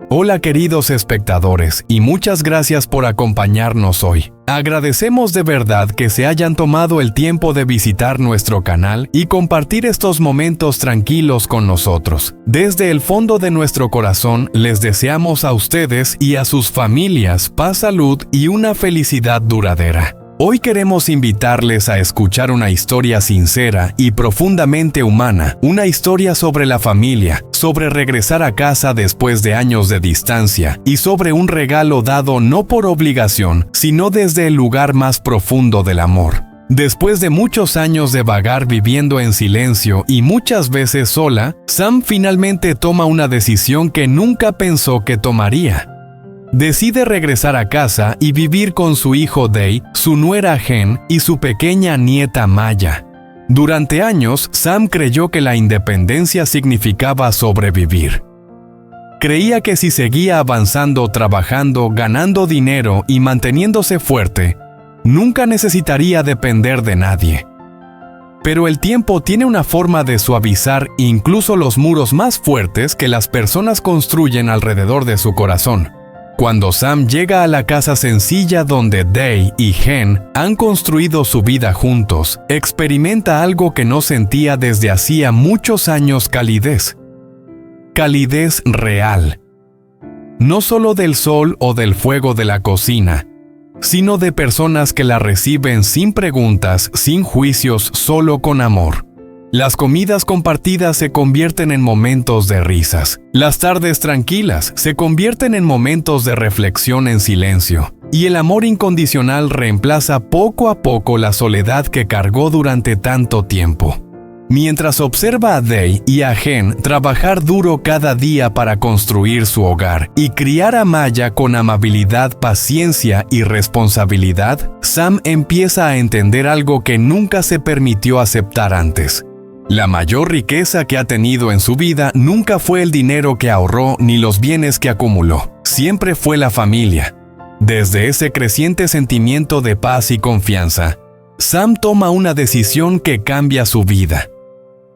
Hola queridos espectadores y muchas gracias por acompañarnos hoy. Agradecemos de verdad que se hayan tomado el tiempo de visitar nuestro canal y compartir estos momentos tranquilos con nosotros. Desde el fondo de nuestro corazón les deseamos a ustedes y a sus familias paz, salud y una felicidad duradera. Hoy queremos invitarles a escuchar una historia sincera y profundamente humana, una historia sobre la familia, sobre regresar a casa después de años de distancia y sobre un regalo dado no por obligación, sino desde el lugar más profundo del amor. Después de muchos años de vagar viviendo en silencio y muchas veces sola, Sam finalmente toma una decisión que nunca pensó que tomaría. Decide regresar a casa y vivir con su hijo Day, su nuera Jen y su pequeña nieta Maya. Durante años, Sam creyó que la independencia significaba sobrevivir. Creía que si seguía avanzando, trabajando, ganando dinero y manteniéndose fuerte, nunca necesitaría depender de nadie. Pero el tiempo tiene una forma de suavizar incluso los muros más fuertes que las personas construyen alrededor de su corazón. Cuando Sam llega a la casa sencilla donde Day y Jen han construido su vida juntos, experimenta algo que no sentía desde hacía muchos años: calidez. Calidez real. No solo del sol o del fuego de la cocina, sino de personas que la reciben sin preguntas, sin juicios, solo con amor. Las comidas compartidas se convierten en momentos de risas. Las tardes tranquilas se convierten en momentos de reflexión en silencio. Y el amor incondicional reemplaza poco a poco la soledad que cargó durante tanto tiempo. Mientras observa a Day y a Jen trabajar duro cada día para construir su hogar y criar a Maya con amabilidad, paciencia y responsabilidad, Sam empieza a entender algo que nunca se permitió aceptar antes. La mayor riqueza que ha tenido en su vida nunca fue el dinero que ahorró ni los bienes que acumuló. Siempre fue la familia. Desde ese creciente sentimiento de paz y confianza, Sam toma una decisión que cambia su vida.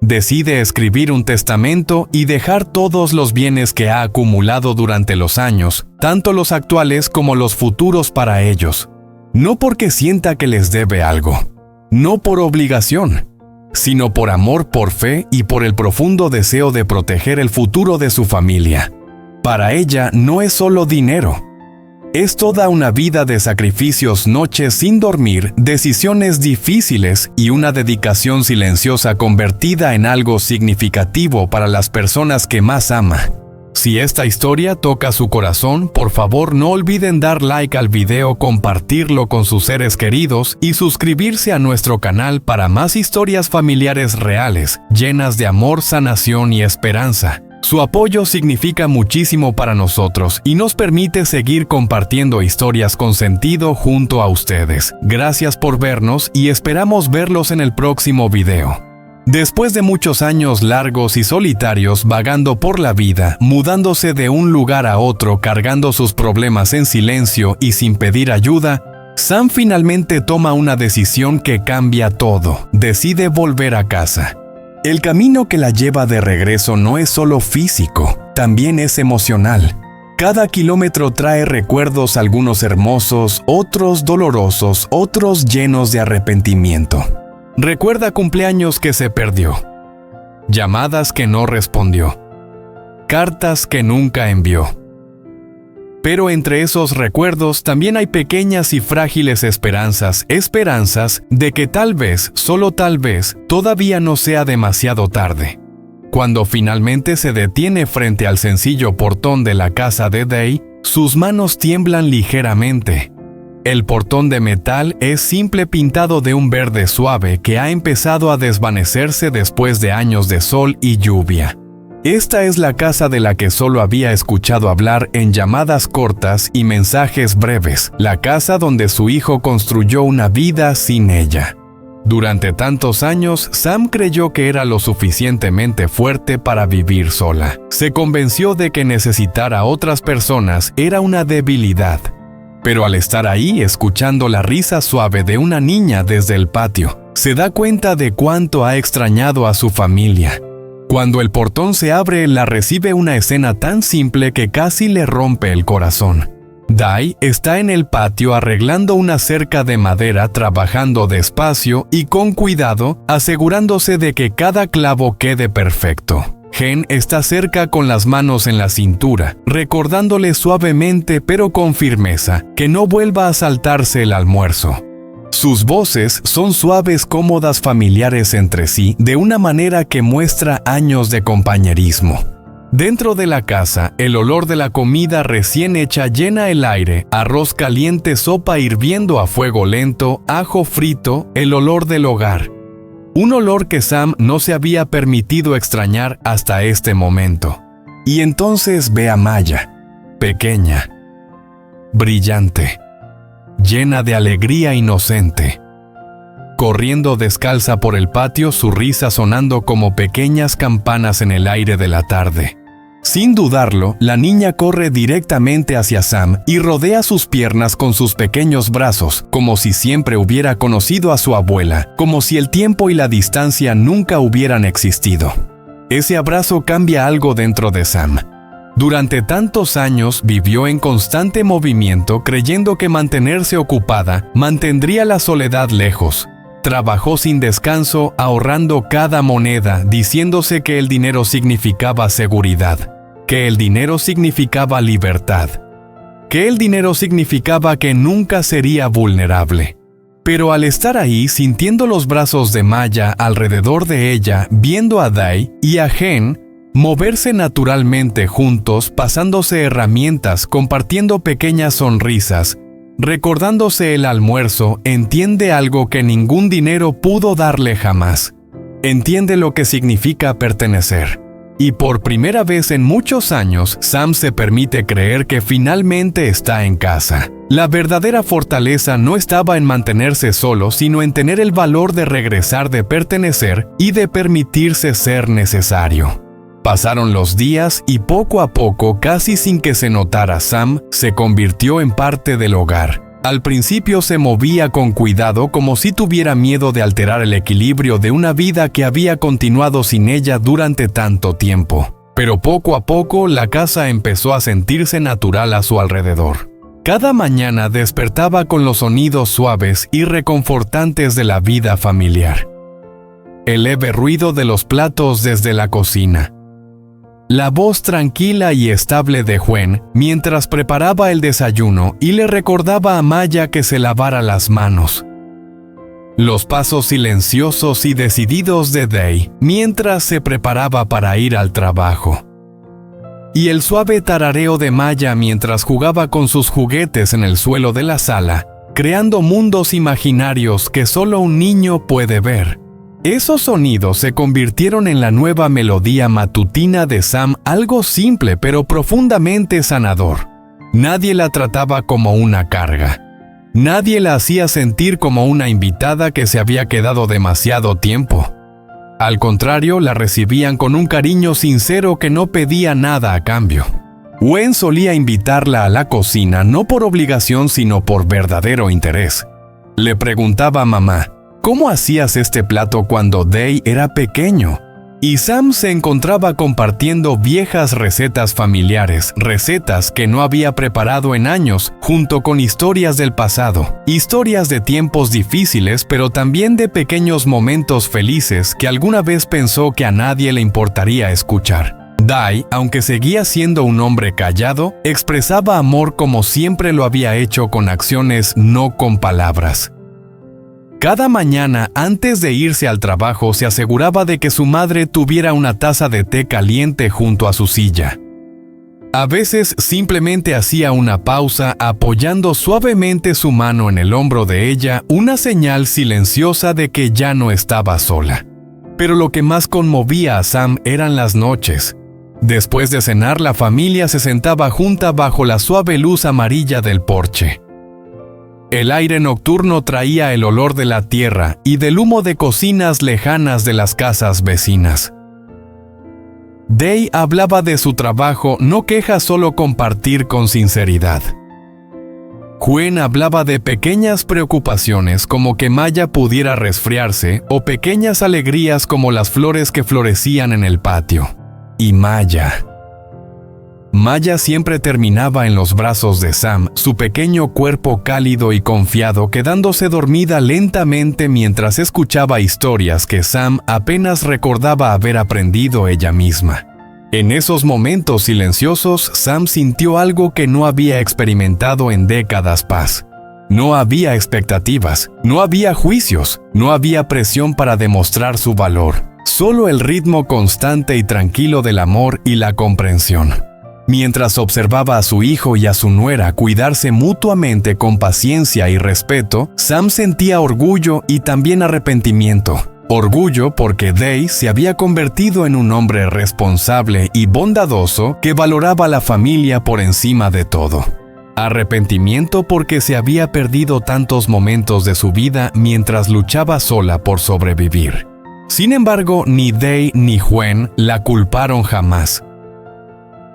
Decide escribir un testamento y dejar todos los bienes que ha acumulado durante los años, tanto los actuales como los futuros, para ellos. No porque sienta que les debe algo, no por obligación, sino por amor, por fe y por el profundo deseo de proteger el futuro de su familia. Para ella no es solo dinero. Es toda una vida de sacrificios, noches sin dormir, decisiones difíciles y una dedicación silenciosa convertida en algo significativo para las personas que más ama. Si esta historia toca su corazón, por favor no olviden dar like al video, compartirlo con sus seres queridos y suscribirse a nuestro canal para más historias familiares reales, llenas de amor, sanación y esperanza. Su apoyo significa muchísimo para nosotros y nos permite seguir compartiendo historias con sentido junto a ustedes. Gracias por vernos y esperamos verlos en el próximo video. Después de muchos años largos y solitarios vagando por la vida, mudándose de un lugar a otro, cargando sus problemas en silencio y sin pedir ayuda, Sam finalmente toma una decisión que cambia todo. Decide volver a casa. El camino que la lleva de regreso no es solo físico, también es emocional. Cada kilómetro trae recuerdos, algunos hermosos, otros dolorosos, otros llenos de arrepentimiento. Recuerda cumpleaños que se perdió, llamadas que no respondió, cartas que nunca envió. Pero entre esos recuerdos también hay pequeñas y frágiles esperanzas de que tal vez, solo tal vez, todavía no sea demasiado tarde. Cuando finalmente se detiene frente al sencillo portón de la casa de Day, sus manos tiemblan ligeramente. El portón de metal es simple, pintado de un verde suave que ha empezado a desvanecerse después de años de sol y lluvia. Esta es la casa de la que solo había escuchado hablar en llamadas cortas y mensajes breves, la casa donde su hijo construyó una vida sin ella. Durante tantos años, Sam creyó que era lo suficientemente fuerte para vivir sola. Se convenció de que necesitar a otras personas era una debilidad. Pero al estar ahí, escuchando la risa suave de una niña desde el patio, se da cuenta de cuánto ha extrañado a su familia. Cuando el portón se abre, la recibe una escena tan simple que casi le rompe el corazón. Dai está en el patio arreglando una cerca de madera, trabajando despacio y con cuidado, asegurándose de que cada clavo quede perfecto. Gen está cerca con las manos en la cintura, recordándole suavemente pero con firmeza que no vuelva a saltarse el almuerzo. Sus voces son suaves, cómodas, familiares entre sí, de una manera que muestra años de compañerismo. Dentro de la casa, el olor de la comida recién hecha llena el aire, arroz caliente, sopa hirviendo a fuego lento, ajo frito, el olor del hogar. Un olor que Sam no se había permitido extrañar hasta este momento. Y entonces ve a Maya, pequeña, brillante, llena de alegría inocente, corriendo descalza por el patio, su risa sonando como pequeñas campanas en el aire de la tarde. Sin dudarlo, la niña corre directamente hacia Sam y rodea sus piernas con sus pequeños brazos, como si siempre hubiera conocido a su abuela, como si el tiempo y la distancia nunca hubieran existido. Ese abrazo cambia algo dentro de Sam. Durante tantos años vivió en constante movimiento, creyendo que mantenerse ocupada mantendría la soledad lejos. Trabajó sin descanso, ahorrando cada moneda, diciéndose que el dinero significaba seguridad, que el dinero significaba libertad, que el dinero significaba que nunca sería vulnerable. Pero al estar ahí, sintiendo los brazos de Maya alrededor de ella, viendo a Dai y a Gen moverse naturalmente juntos, pasándose herramientas, compartiendo pequeñas sonrisas, recordándose el almuerzo, entiende algo que ningún dinero pudo darle jamás. Entiende lo que significa pertenecer. Y por primera vez en muchos años, Sam se permite creer que finalmente está en casa. La verdadera fortaleza no estaba en mantenerse solo, sino en tener el valor de regresar, de pertenecer y de permitirse ser necesario. Pasaron los días y poco a poco, casi sin que se notara, Sam se convirtió en parte del hogar. Al principio se movía con cuidado, como si tuviera miedo de alterar el equilibrio de una vida que había continuado sin ella durante tanto tiempo. Pero poco a poco la casa empezó a sentirse natural a su alrededor. Cada mañana despertaba con los sonidos suaves y reconfortantes de la vida familiar. El leve ruido de los platos desde la cocina. La voz tranquila y estable de Gwen mientras preparaba el desayuno y le recordaba a Maya que se lavara las manos. Los pasos silenciosos y decididos de Dai mientras se preparaba para ir al trabajo. Y el suave tarareo de Maya mientras jugaba con sus juguetes en el suelo de la sala, creando mundos imaginarios que solo un niño puede ver. Esos sonidos se convirtieron en la nueva melodía matutina de Sam, algo simple pero profundamente sanador. Nadie la trataba como una carga. Nadie la hacía sentir como una invitada que se había quedado demasiado tiempo. Al contrario, la recibían con un cariño sincero que no pedía nada a cambio. Gwen solía invitarla a la cocina no por obligación sino por verdadero interés. Le preguntaba a mamá, ¿cómo hacías este plato cuando Dai era pequeño? Y Sam se encontraba compartiendo viejas recetas familiares, recetas que no había preparado en años, junto con historias del pasado, historias de tiempos difíciles, pero también de pequeños momentos felices que alguna vez pensó que a nadie le importaría escuchar. Dai, aunque seguía siendo un hombre callado, expresaba amor como siempre lo había hecho, con acciones, no con palabras. Cada mañana, antes de irse al trabajo, se aseguraba de que su madre tuviera una taza de té caliente junto a su silla. A veces simplemente hacía una pausa, apoyando suavemente su mano en el hombro de ella, una señal silenciosa de que ya no estaba sola. Pero lo que más conmovía a Sam eran las noches. Después de cenar, la familia se sentaba junta bajo la suave luz amarilla del porche. El aire nocturno traía el olor de la tierra y del humo de cocinas lejanas de las casas vecinas. Dai hablaba de su trabajo, no queja, solo compartir con sinceridad. Gwen hablaba de pequeñas preocupaciones como que Maya pudiera resfriarse o pequeñas alegrías como las flores que florecían en el patio. Y Maya siempre terminaba en los brazos de Sam, su pequeño cuerpo cálido y confiado, quedándose dormida lentamente mientras escuchaba historias que Sam apenas recordaba haber aprendido ella misma. En esos momentos silenciosos, Sam sintió algo que no había experimentado en décadas paz. No había expectativas, no había juicios, no había presión para demostrar su valor, solo el ritmo constante y tranquilo del amor y la comprensión. Mientras observaba a su hijo y a su nuera cuidarse mutuamente con paciencia y respeto, Sam sentía orgullo y también arrepentimiento. Orgullo porque Day se había convertido en un hombre responsable y bondadoso que valoraba a la familia por encima de todo. Arrepentimiento porque se había perdido tantos momentos de su vida mientras luchaba sola por sobrevivir. Sin embargo, ni Day ni Gwen la culparon jamás.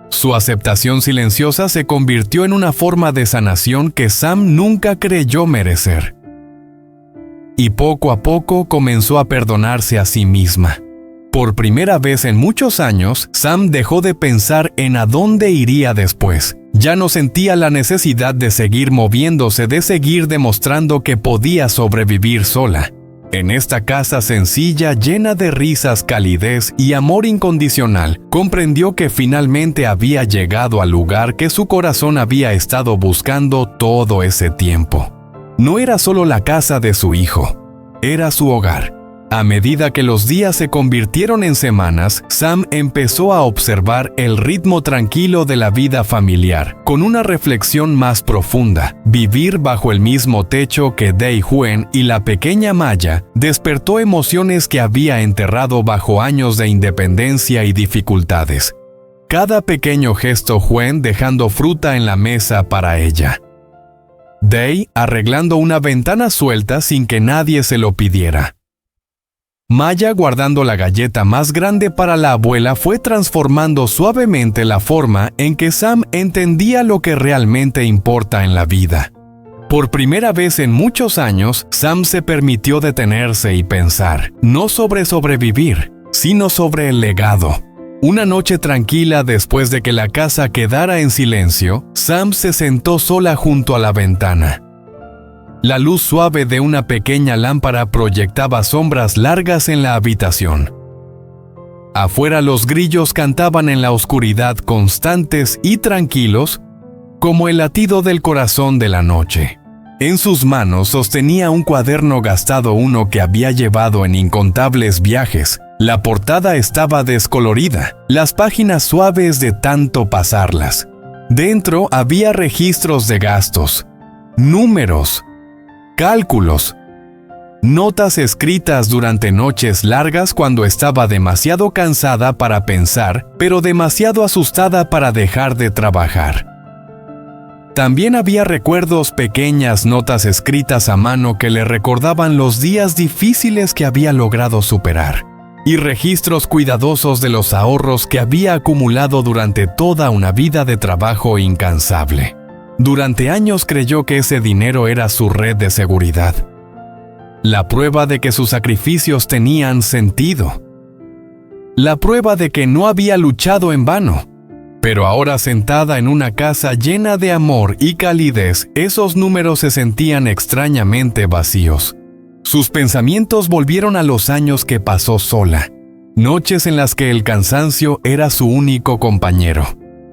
Su aceptación silenciosa se convirtió en una forma de sanación que Sam nunca creyó merecer. Y poco a poco comenzó a perdonarse a sí misma. Por primera vez en muchos años, Sam dejó de pensar en a dónde iría después. Ya no sentía la necesidad de seguir moviéndose, de seguir demostrando que podía sobrevivir sola. En esta casa sencilla, llena de risas, calidez y amor incondicional, comprendió que finalmente había llegado al lugar que su corazón había estado buscando todo ese tiempo. No era solo la casa de su hijo, era su hogar. A medida que los días se convirtieron en semanas, Sam empezó a observar el ritmo tranquilo de la vida familiar, con una reflexión más profunda. Vivir bajo el mismo techo que Day Gwen y la pequeña Maya despertó emociones que había enterrado bajo años de independencia y dificultades. Cada pequeño gesto Gwen dejando fruta en la mesa para ella. Day arreglando una ventana suelta sin que nadie se lo pidiera. Maya guardando la galleta más grande para la abuela fue transformando suavemente la forma en que Sam entendía lo que realmente importa en la vida. Por primera vez en muchos años, Sam se permitió detenerse y pensar, no sobre sobrevivir, sino sobre el legado. Una noche tranquila después de que la casa quedara en silencio, Sam se sentó sola junto a la ventana. La luz suave de una pequeña lámpara proyectaba sombras largas en la habitación. Afuera los grillos cantaban en la oscuridad constantes y tranquilos, como el latido del corazón de la noche. En sus manos sostenía un cuaderno gastado, uno que había llevado en incontables viajes. La portada estaba descolorida, las páginas suaves de tanto pasarlas. Dentro había registros de gastos, números, cálculos, notas escritas durante noches largas cuando estaba demasiado cansada para pensar, pero demasiado asustada para dejar de trabajar. También había recuerdos, pequeñas notas escritas a mano que le recordaban los días difíciles que había logrado superar, y registros cuidadosos de los ahorros que había acumulado durante toda una vida de trabajo incansable. Durante años creyó que ese dinero era su red de seguridad, la prueba de que sus sacrificios tenían sentido, la prueba de que no había luchado en vano. Pero ahora, sentada en una casa llena de amor y calidez, esos números se sentían extrañamente vacíos. Sus pensamientos volvieron a los años que pasó sola, noches en las que el cansancio era su único compañero,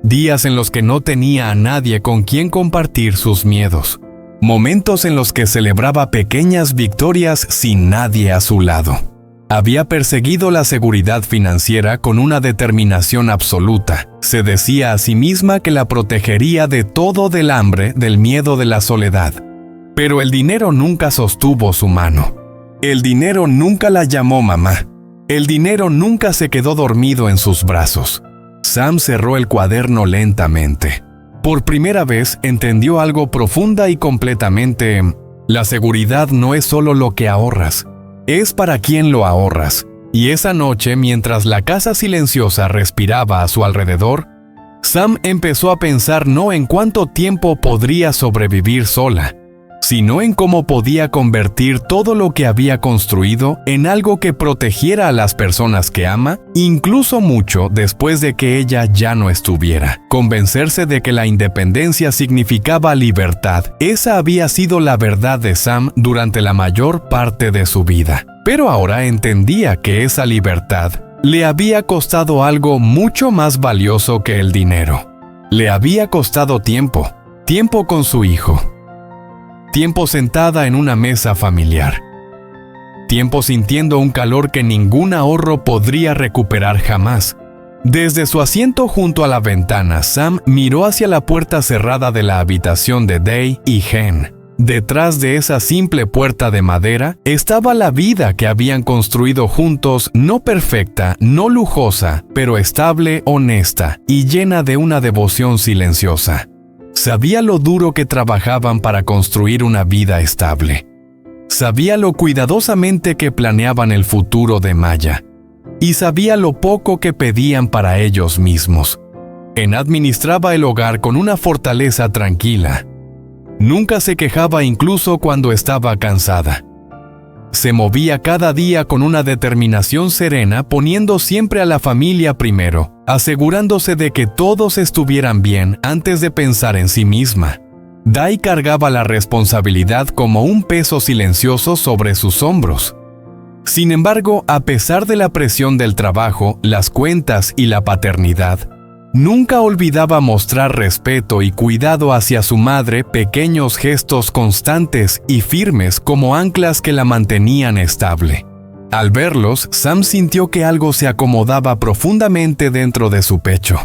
días en los que no tenía a nadie con quien compartir sus miedos, momentos en los que celebraba pequeñas victorias sin nadie a su lado. Había perseguido la seguridad financiera con una determinación absoluta. Se decía a sí misma que la protegería de todo, del hambre, del miedo, de la soledad. Pero el dinero nunca sostuvo su mano. El dinero nunca la llamó mamá. El dinero nunca se quedó dormido en sus brazos. Sam cerró el cuaderno lentamente. Por primera vez entendió algo profunda y completamente. La seguridad no es solo lo que ahorras. Es para quien lo ahorras. Y esa noche, mientras la casa silenciosa respiraba a su alrededor, Sam empezó a pensar no en cuánto tiempo podría sobrevivir sola, sino en cómo podía convertir todo lo que había construido en algo que protegiera a las personas que ama, incluso mucho después de que ella ya no estuviera. Convencerse de que la independencia significaba libertad, esa había sido la verdad de Sam durante la mayor parte de su vida. Pero ahora entendía que esa libertad le había costado algo mucho más valioso que el dinero. Le había costado tiempo con su hijo. Tiempo sentada en una mesa familiar. Tiempo sintiendo un calor que ningún ahorro podría recuperar jamás. Desde su asiento junto a la ventana, Sam miró hacia la puerta cerrada de la habitación de Day y Gen. Detrás de esa simple puerta de madera estaba la vida que habían construido juntos, no perfecta, no lujosa, pero estable, honesta y llena de una devoción silenciosa. Sabía lo duro que trabajaban para construir una vida estable. Sabía lo cuidadosamente que planeaban el futuro de Maya. Y sabía lo poco que pedían para ellos mismos. Administraba el hogar con una fortaleza tranquila. Nunca se quejaba incluso cuando estaba cansada. Se movía cada día con una determinación serena, poniendo siempre a la familia primero, asegurándose de que todos estuvieran bien antes de pensar en sí misma. Day cargaba la responsabilidad como un peso silencioso sobre sus hombros. Sin embargo, a pesar de la presión del trabajo, las cuentas y la paternidad, nunca olvidaba mostrar respeto y cuidado hacia su madre, pequeños gestos constantes y firmes como anclas que la mantenían estable. Al verlos, Sam sintió que algo se acomodaba profundamente dentro de su pecho.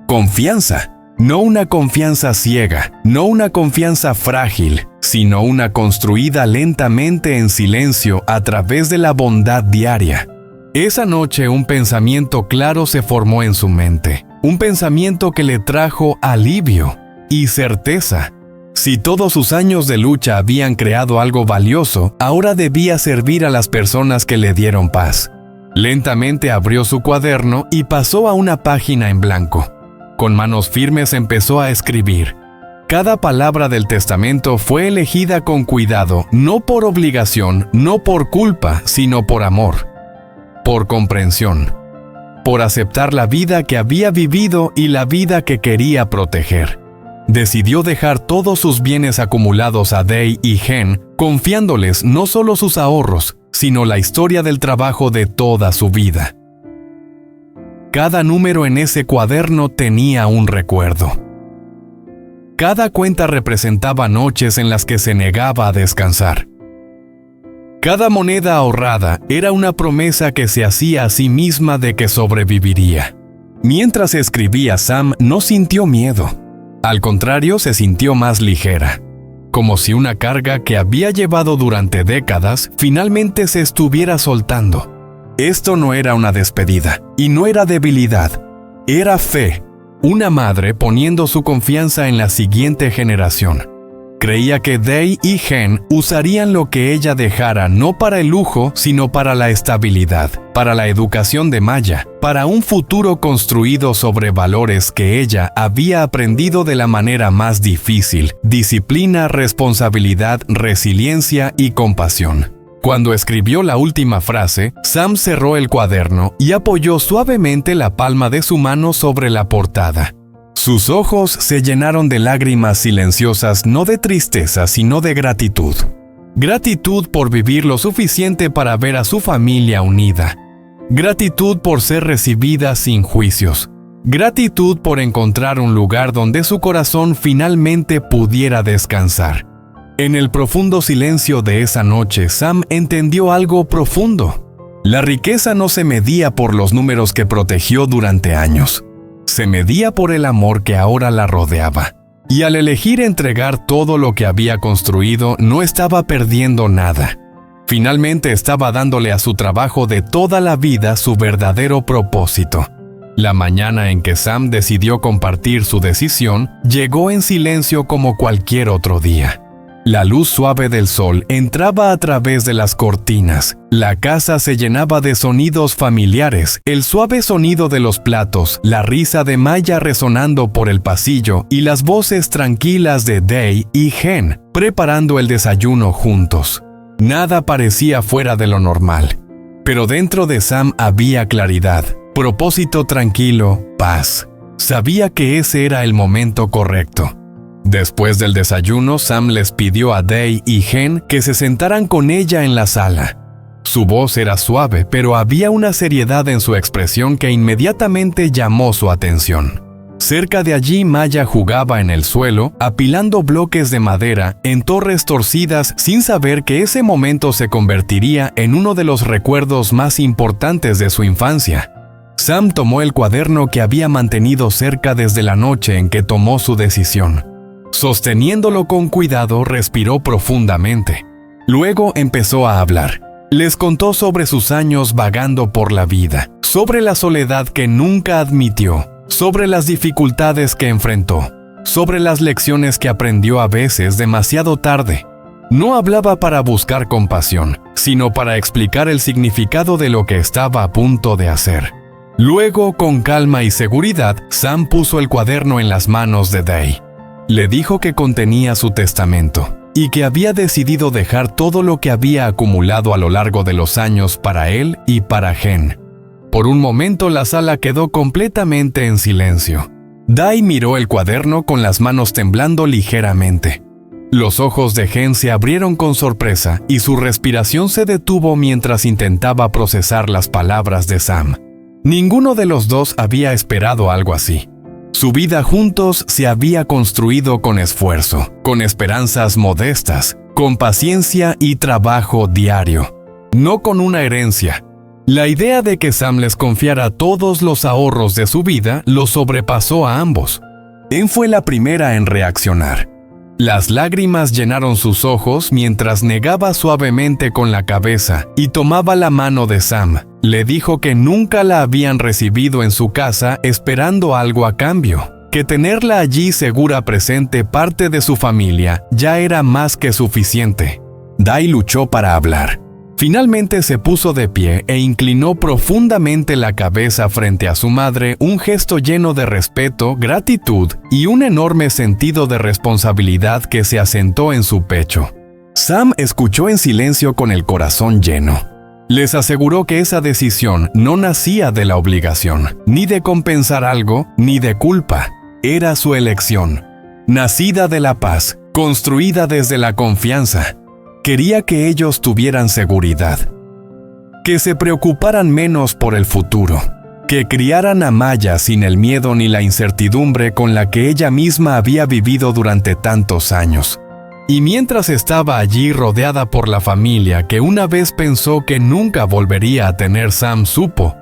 Confianza. No una confianza ciega, no una confianza frágil, sino una construida lentamente en silencio a través de la bondad diaria. Esa noche un pensamiento claro se formó en su mente. Un pensamiento que le trajo alivio y certeza. Si todos sus años de lucha habían creado algo valioso, ahora debía servir a las personas que le dieron paz. Lentamente abrió su cuaderno y pasó a una página en blanco. Con manos firmes empezó a escribir. Cada palabra del testamento fue elegida con cuidado, no por obligación, no por culpa, sino por amor, por comprensión, por aceptar la vida que había vivido y la vida que quería proteger. Decidió dejar todos sus bienes acumulados a Day y Gen, confiándoles no solo sus ahorros, sino la historia del trabajo de toda su vida. Cada número en ese cuaderno tenía un recuerdo. Cada cuenta representaba noches en las que se negaba a descansar. Cada moneda ahorrada era una promesa que se hacía a sí misma de que sobreviviría. Mientras escribía, Sam no sintió miedo. Al contrario, se sintió más ligera. Como si una carga que había llevado durante décadas finalmente se estuviera soltando. Esto no era una despedida, y no era debilidad. Era fe. Una madre poniendo su confianza en la siguiente generación. Creía que Day y Gen usarían lo que ella dejara no para el lujo, sino para la estabilidad, para la educación de Maya, para un futuro construido sobre valores que ella había aprendido de la manera más difícil: disciplina, responsabilidad, resiliencia y compasión. Cuando escribió la última frase, Sam cerró el cuaderno y apoyó suavemente la palma de su mano sobre la portada. Sus ojos se llenaron de lágrimas silenciosas, no de tristeza, sino de gratitud. Gratitud por vivir lo suficiente para ver a su familia unida. Gratitud por ser recibida sin juicios. Gratitud por encontrar un lugar donde su corazón finalmente pudiera descansar. En el profundo silencio de esa noche, Sam entendió algo profundo. La riqueza no se medía por los números que protegió durante años. Se medía por el amor que ahora la rodeaba. Y al elegir entregar todo lo que había construido, no estaba perdiendo nada. Finalmente estaba dándole a su trabajo de toda la vida su verdadero propósito. La mañana en que Sam decidió compartir su decisión, llegó en silencio como cualquier otro día. La luz suave del sol entraba a través de las cortinas. La casa se llenaba de sonidos familiares, el suave sonido de los platos, la risa de Maya resonando por el pasillo y las voces tranquilas de Day y Gen, preparando el desayuno juntos. Nada parecía fuera de lo normal. Pero dentro de Sam había claridad, propósito tranquilo, paz. Sabía que ese era el momento correcto. Después del desayuno, Sam les pidió a Day y Gen que se sentaran con ella en la sala. Su voz era suave, pero había una seriedad en su expresión que inmediatamente llamó su atención. Cerca de allí, Maya jugaba en el suelo, apilando bloques de madera en torres torcidas sin saber que ese momento se convertiría en uno de los recuerdos más importantes de su infancia. Sam tomó el cuaderno que había mantenido cerca desde la noche en que tomó su decisión. Sosteniéndolo con cuidado, respiró profundamente. Luego empezó a hablar. Les contó sobre sus años vagando por la vida, sobre la soledad que nunca admitió, sobre las dificultades que enfrentó, sobre las lecciones que aprendió a veces demasiado tarde. No hablaba para buscar compasión, sino para explicar el significado de lo que estaba a punto de hacer. Luego, con calma y seguridad, Sam puso el cuaderno en las manos de Day. Le dijo que contenía su testamento y que había decidido dejar todo lo que había acumulado a lo largo de los años para él y para Gen. Por un momento la sala quedó completamente en silencio. Day miró el cuaderno con las manos temblando ligeramente. Los ojos de Gen se abrieron con sorpresa y su respiración se detuvo mientras intentaba procesar las palabras de Sam. Ninguno de los dos había esperado algo así. Su vida juntos se había construido con esfuerzo, con esperanzas modestas, con paciencia y trabajo diario, no con una herencia. La idea de que Sam les confiara todos los ahorros de su vida lo sobrepasó a ambos. Él fue la primera en reaccionar. Las lágrimas llenaron sus ojos mientras negaba suavemente con la cabeza y tomaba la mano de Sam. Le dijo que nunca la habían recibido en su casa esperando algo a cambio, que tenerla allí segura presente parte de su familia ya era más que suficiente. Day luchó para hablar. Finalmente se puso de pie e inclinó profundamente la cabeza frente a su madre, un gesto lleno de respeto, gratitud y un enorme sentido de responsabilidad que se asentó en su pecho. Sam escuchó en silencio con el corazón lleno. Les aseguró que esa decisión no nacía de la obligación, ni de compensar algo, ni de culpa. Era su elección, nacida de la paz, construida desde la confianza. Quería que ellos tuvieran seguridad, que se preocuparan menos por el futuro, que criaran a Maya sin el miedo ni la incertidumbre con la que ella misma había vivido durante tantos años. Y mientras estaba allí rodeada por la familia que una vez pensó que nunca volvería a tener, Sam supo,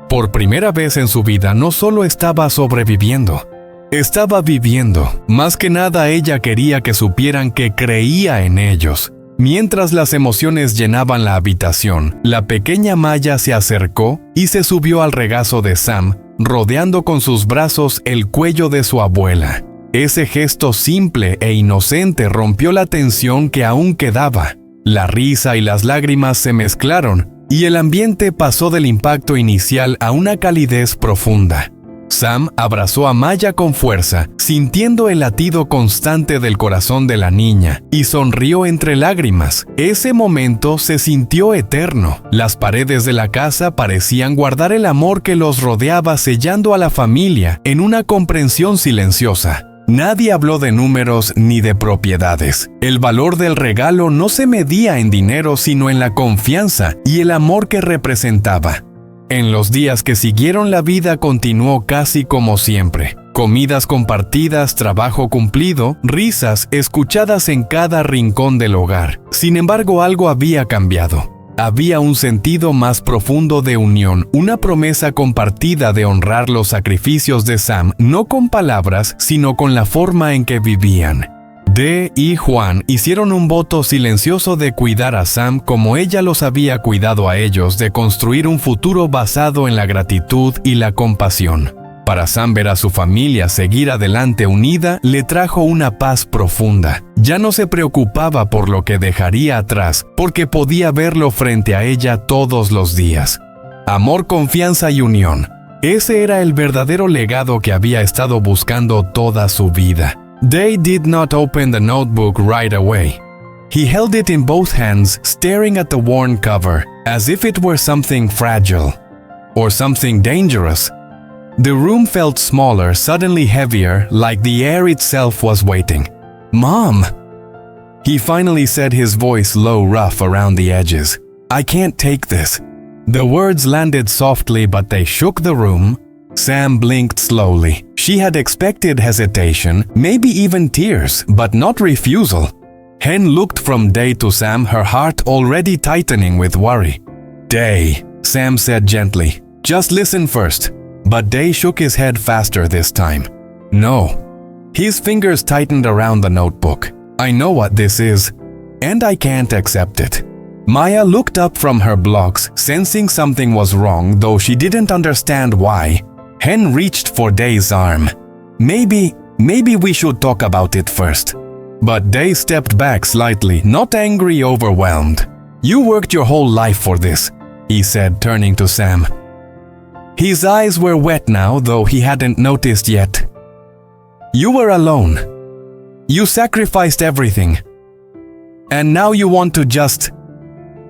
por primera vez en su vida, no solo estaba sobreviviendo, estaba viviendo. Más que nada ella quería que supieran que creía en ellos. Mientras las emociones llenaban la habitación, la pequeña Maya se acercó y se subió al regazo de Sam, rodeando con sus brazos el cuello de su abuela. Ese gesto simple e inocente rompió la tensión que aún quedaba. La risa y las lágrimas se mezclaron, y el ambiente pasó del impacto inicial a una calidez profunda. Sam abrazó a Maya con fuerza, sintiendo el latido constante del corazón de la niña, y sonrió entre lágrimas. Ese momento se sintió eterno. Las paredes de la casa parecían guardar el amor que los rodeaba, sellando a la familia en una comprensión silenciosa. Nadie habló de números ni de propiedades. El valor del regalo no se medía en dinero, sino en la confianza y el amor que representaba. En los días que siguieron, la vida continuó casi como siempre. Comidas compartidas, trabajo cumplido, risas escuchadas en cada rincón del hogar. Sin embargo, algo había cambiado. Había un sentido más profundo de unión, una promesa compartida de honrar los sacrificios de Sam, no con palabras, sino con la forma en que vivían. Dee y Juan hicieron un voto silencioso de cuidar a Sam como ella los había cuidado a ellos, de construir un futuro basado en la gratitud y la compasión. Para Sam ver a su familia seguir adelante unida le trajo una paz profunda. Ya no se preocupaba por lo que dejaría atrás, porque podía verlo frente a ella todos los días. Amor, confianza y unión. Ese era el verdadero legado que había estado buscando toda su vida. Day did not open the notebook right away. He held it in both hands, staring at the worn cover, as if it were something fragile or something dangerous. The room felt smaller, suddenly heavier, like the air itself was waiting. "Mom!" He finally said, his voice low, rough around the edges. "I can't take this." The words landed softly, but they shook the room. Sam blinked slowly. She had expected hesitation, maybe even tears, but not refusal. Hen looked from Day to Sam, her heart already tightening with worry. "Day," Sam said gently. "Just listen first." But Day shook his head faster this time. "No." His fingers tightened around the notebook. "I know what this is, and I can't accept it." Maya looked up from her blocks, sensing something was wrong, though she didn't understand why. Hen reached for Day's arm. Maybe we should talk about it first." But Day stepped back slightly, not angry, overwhelmed. "You worked your whole life for this," he said, turning to Sam. His eyes were wet now, though he hadn't noticed yet. "You were alone. You sacrificed everything. And now you want to just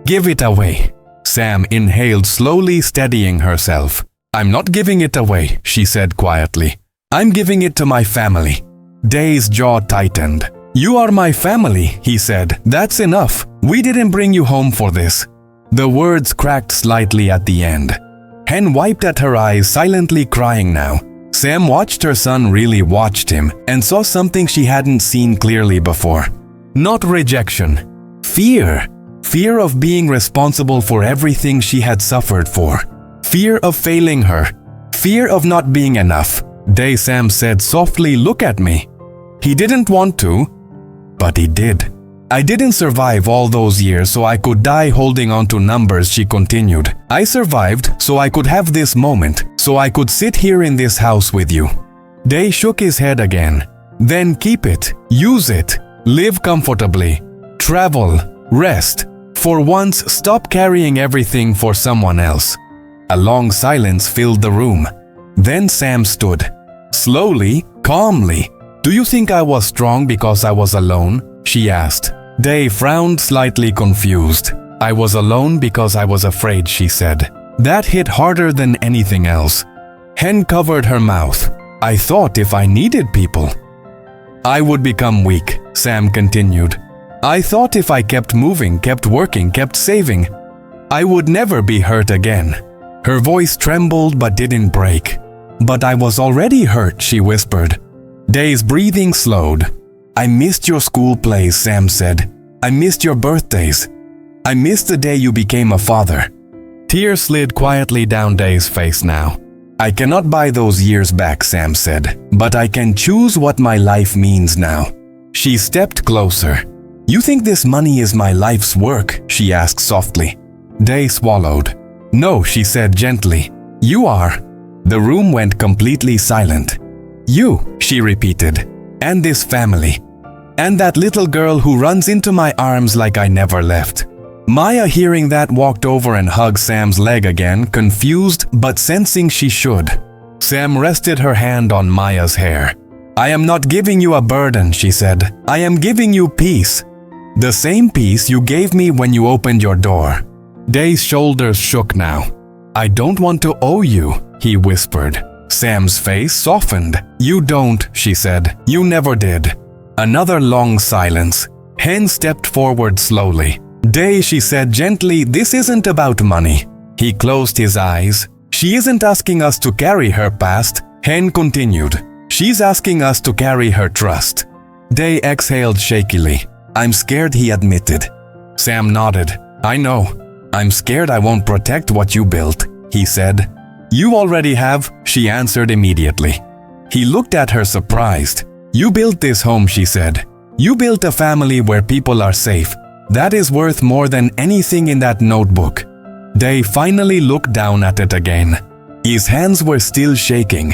give it away." Sam inhaled slowly, steadying herself. "I'm not giving it away," she said quietly. "I'm giving it to my family." Day's jaw tightened. "You are my family," he said. "That's enough. We didn't bring you home for this." The words cracked slightly at the end. Hen wiped at her eyes, silently crying now. Sam watched her son, really watched him, and saw something she hadn't seen clearly before. Not rejection. Fear. Fear of being responsible for everything she had suffered for. Fear of failing her. Fear of not being enough. Day, Sam said softly, "Look at me." He didn't want to, but he did. "I didn't survive all those years so I could die holding on to numbers," she continued. "I survived so I could have this moment, so I could sit here in this house with you." Day shook his head again. "Then keep it, use it, live comfortably, travel, rest. For once, stop carrying everything for someone else." A long silence filled the room. Then Sam stood. Slowly, calmly. "Do you think I was strong because I was alone?" she asked. Day frowned, slightly confused. "I was alone because I was afraid," she said. That hit harder than anything else. Hen covered her mouth. "I thought if I needed people, I would become weak," Sam continued. "I thought if I kept moving, kept working, kept saving, I would never be hurt again." Her voice trembled but didn't break. "But I was already hurt," she whispered. Day's breathing slowed. "I missed your school plays," Sam said. "I missed your birthdays. I missed the day you became a father." Tears slid quietly down Day's face now. "I cannot buy those years back," Sam said, "but I can choose what my life means now." She stepped closer. "You think this money is my life's work?" she asked softly. Day swallowed. "No," she said gently. "You are." The room went completely silent. "You," she repeated, "and this family. And that little girl who runs into my arms like I never left." Maya, hearing that, walked over and hugged Sam's leg again, confused but sensing she should. Sam rested her hand on Maya's hair. "I am not giving you a burden," she said. "I am giving you peace. The same peace you gave me when you opened your door." Day's shoulders shook now. "I don't want to owe you," he whispered. Sam's face softened. "You don't," she said. "You never did." Another long silence. Hen stepped forward slowly. "Day," she said gently, "this isn't about money." He closed his eyes. "She isn't asking us to carry her past," Hen continued. "She's asking us to carry her trust." Day exhaled shakily. "I'm scared," he admitted. Sam nodded. "I know. I'm scared I won't protect what you built," he said. "You already have," she answered immediately. He looked at her surprised. "You built this home," she said. "You built a family where people are safe. That is worth more than anything in that notebook." Day finally looked down at it again. His hands were still shaking.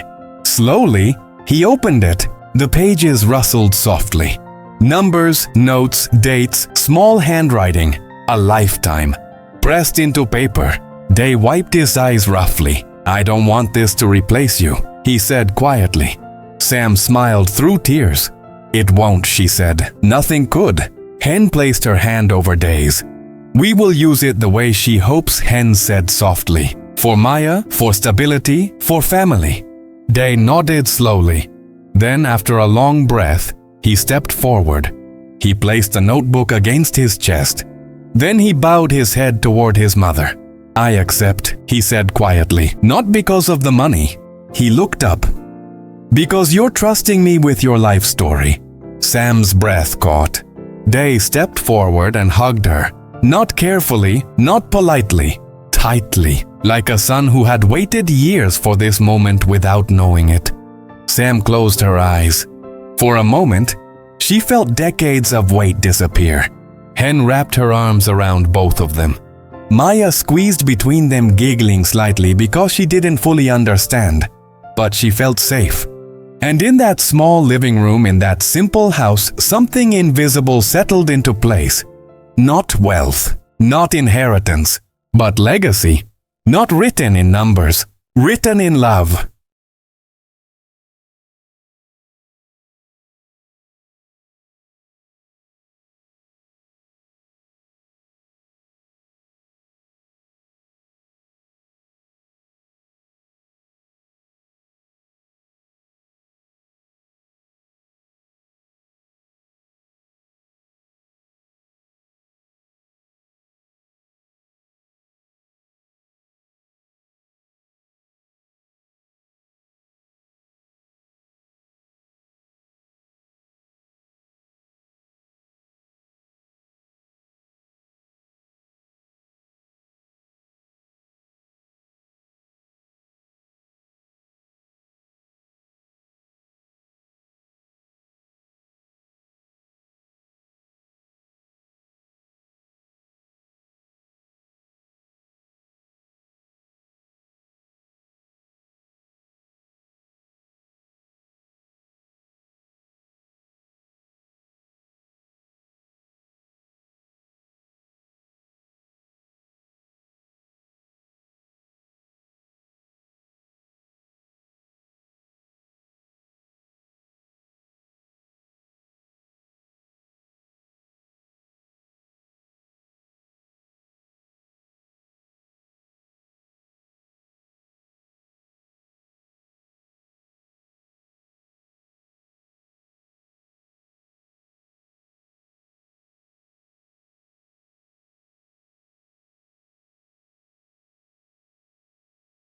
Slowly, he opened it. The pages rustled softly. Numbers, notes, dates, small handwriting. A lifetime. Pressed into paper. Day wiped his eyes roughly. "I don't want this to replace you," he said quietly. Sam smiled through tears. "It won't," she said. "Nothing could." Hen placed her hand over Day's. "We will use it the way she hopes," Hen said softly. "For Maya, for stability, for family." Day nodded slowly. Then, after a long breath, he stepped forward. He placed the notebook against his chest. Then he bowed his head toward his mother. "I accept," he said quietly, "not because of the money." He looked up. "Because you're trusting me with your life story." Sam's breath caught. Day stepped forward and hugged her. Not carefully, not politely, tightly, like a son who had waited years for this moment without knowing it. Sam closed her eyes. For a moment, she felt decades of weight disappear. Hen wrapped her arms around both of them. Maya squeezed between them, giggling slightly because she didn't fully understand, but she felt safe. And in that small living room in that simple house, something invisible settled into place. Not wealth, not inheritance, but legacy. Not written in numbers, written in love.